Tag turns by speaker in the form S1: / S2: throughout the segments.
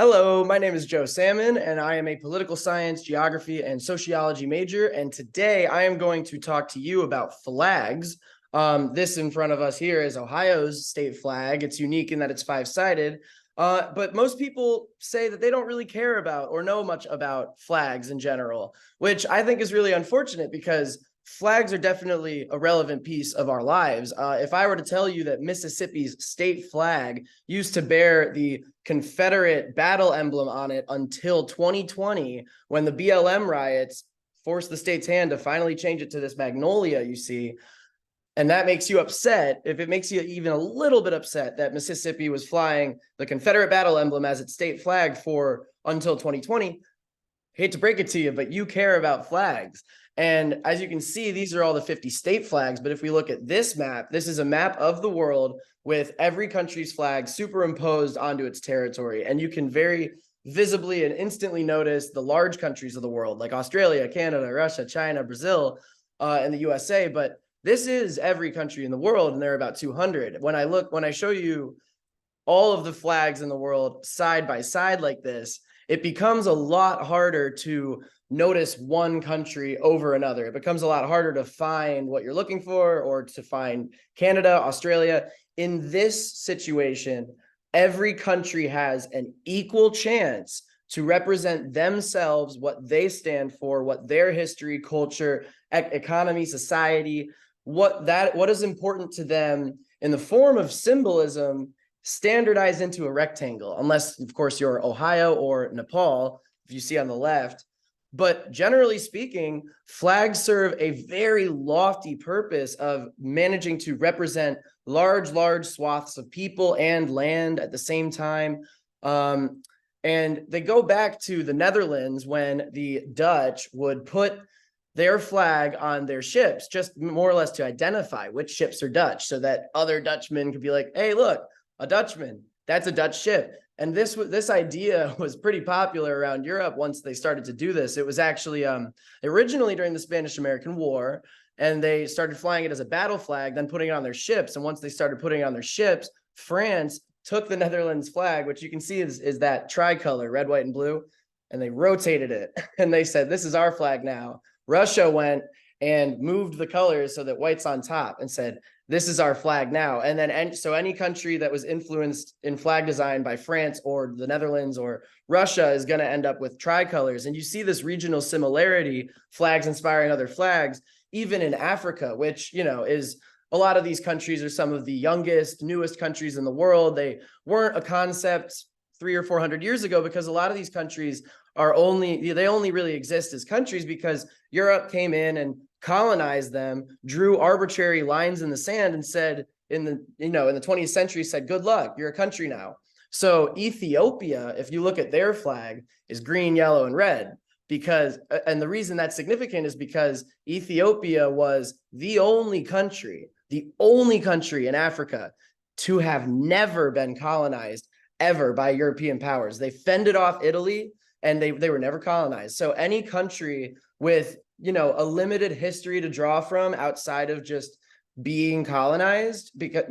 S1: Hello, my name is Joe Salmon, and I am a political science, geography, and sociology major. And today I am going to talk to you about flags. This in front of us here is Ohio's state flag. It's unique in that it's five-sided, but most people say that they don't really care about or know much about flags in general, which I think is really unfortunate because flags are definitely a relevant piece of our lives. If I were to tell you that Mississippi's state flag used to bear the Confederate battle emblem on it until 2020, when the BLM riots forced the state's hand to finally change it to this magnolia you see, and that makes you upset, if it makes you even a little bit upset that Mississippi was flying the Confederate battle emblem as its state flag for until 2020, hate to break it to you, but you care about flags. And as you can see, these are all the 50 state flags. But if we look at this map, this is a map of the world with every country's flag superimposed onto its territory. And you can very visibly and instantly notice the large countries of the world, like Australia, Canada, Russia, China, Brazil, and the USA. But this is every country in the world, and there are about 200. When I show you all of the flags in the world side by side like this, it becomes a lot harder to notice one country over another. It becomes a lot harder to find what you're looking for or to find Canada, Australia. In this situation, every country has an equal chance to represent themselves, what they stand for, what their history, culture, economy, society, what is important to them in the form of symbolism standardized into a rectangle, unless, of course, you're Ohio or Nepal, if you see on the left. But generally speaking, flags serve a very lofty purpose of managing to represent large swaths of people and land at the same time. And they go back to the Netherlands when the Dutch would put their flag on their ships, just more or less to identify which ships are Dutch, so that other Dutchmen could be like, hey, look, a Dutchman, that's a Dutch ship. And this idea was pretty popular around Europe once they started to do this. It was actually originally during the Spanish-American War, and they started flying it as a battle flag, then putting it on their ships. And once they started putting it on their ships, France took the Netherlands flag, which you can see is that tricolor, red, white, and blue, and they rotated it. And they said, this is our flag now. Russia went and moved the colors so that white's on top and said, this is our flag now. And then, so any country that was influenced in flag design by France or the Netherlands or Russia is going to end up with tricolors. And you see this regional similarity, flags inspiring other flags, even in Africa, which, is a lot of these countries are some of the youngest, newest countries in the world. They weren't a concept 300 or 400 years ago, because a lot of these countries they only really exist as countries because Europe came in and colonized them, drew arbitrary lines in the sand, and said in the 20th century said, good luck, you're a country now. So Ethiopia, if you look at their flag, is green, yellow, and red, and the reason that's significant is because Ethiopia was the only country in Africa to have never been colonized ever by European powers. They fended off Italy, and they were never colonized. So any country with a limited history to draw from outside of just being colonized, because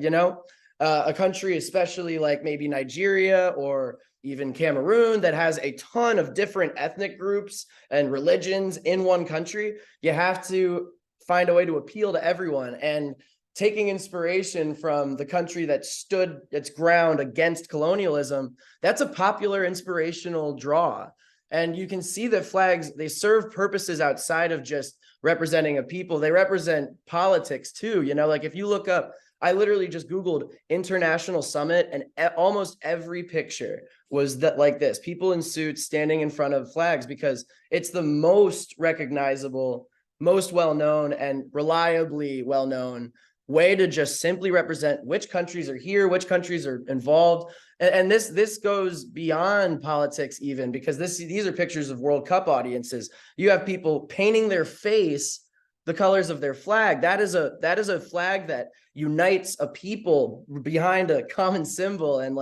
S1: a country, especially like maybe Nigeria or even Cameroon, that has a ton of different ethnic groups and religions in one country, you have to find a way to appeal to everyone. And taking inspiration from the country that stood its ground against colonialism, that's a popular inspirational draw. And you can see that flags, they serve purposes outside of just representing a people. They represent politics too. Like if you look up, I literally just Googled international summit, and almost every picture was like this, people in suits standing in front of flags, because it's the most recognizable, most well-known, and reliably well-known way to just simply represent which countries are here, which countries are involved. And this goes beyond politics even, because these are pictures of World Cup audiences. You have people painting their face the colors of their flag. That is a flag that unites a people behind a common symbol, and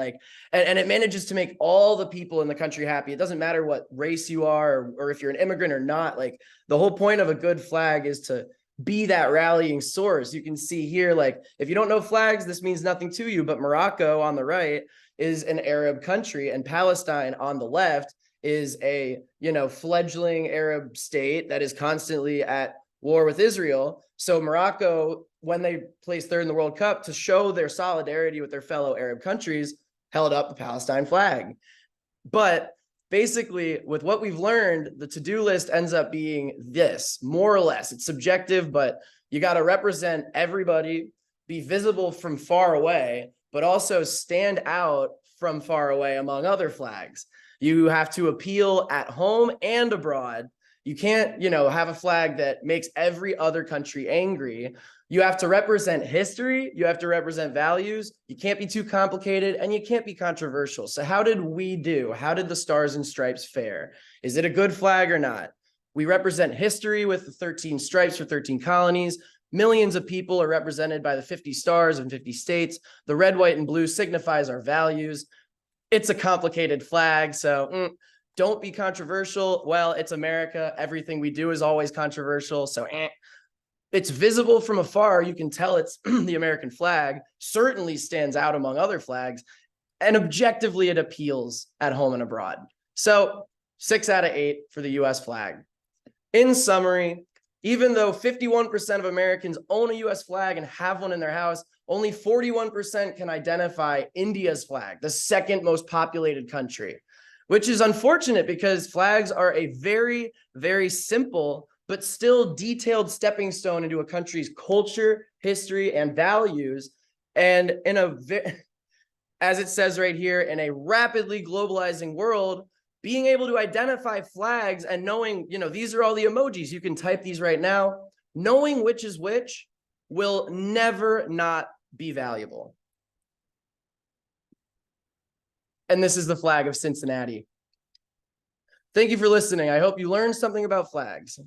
S1: it manages to make all the people in the country happy. It doesn't matter what race you are, or if you're an immigrant or not. Like, the whole point of a good flag is to be that rallying source. You can see here, like, if you don't know flags, this means nothing to you, but Morocco on the right, is an Arab country, and Palestine on the left is a, fledgling Arab state that is constantly at war with Israel. So Morocco, when they placed third in the World Cup, to show their solidarity with their fellow Arab countries, held up the Palestine flag. But basically, with what we've learned, the to-do list ends up being this, more or less. It's subjective, but you got to represent everybody, be visible from far away, but also stand out from far away among other flags. You have to appeal at home and abroad. You can't, have a flag that makes every other country angry. You have to represent history. You have to represent values. You can't be too complicated, and you can't be controversial. So how did we do? How did the Stars and Stripes fare? Is it a good flag or not? We represent history with the 13 stripes for 13 colonies. Millions of people are represented by the 50 stars in 50 states. The red, white, and blue signifies our values. It's a complicated flag, so don't be controversial. Well, it's America. Everything we do is always controversial, so It's visible from afar. You can tell it's the American flag, certainly stands out among other flags, and objectively it appeals at home and abroad. So 6 out of 8 for the US flag. In summary, even though 51% of Americans own a US flag and have one in their house, only 41% can identify India's flag, the second most populated country, which is unfortunate because flags are a very, very simple but still detailed stepping stone into a country's culture, history, and values. And as it says right here, in a rapidly globalizing world, being able to identify flags and knowing, these are all the emojis, you can type these right now, knowing which is which will never not be valuable. And this is the flag of Cincinnati. Thank you for listening. I hope you learned something about flags.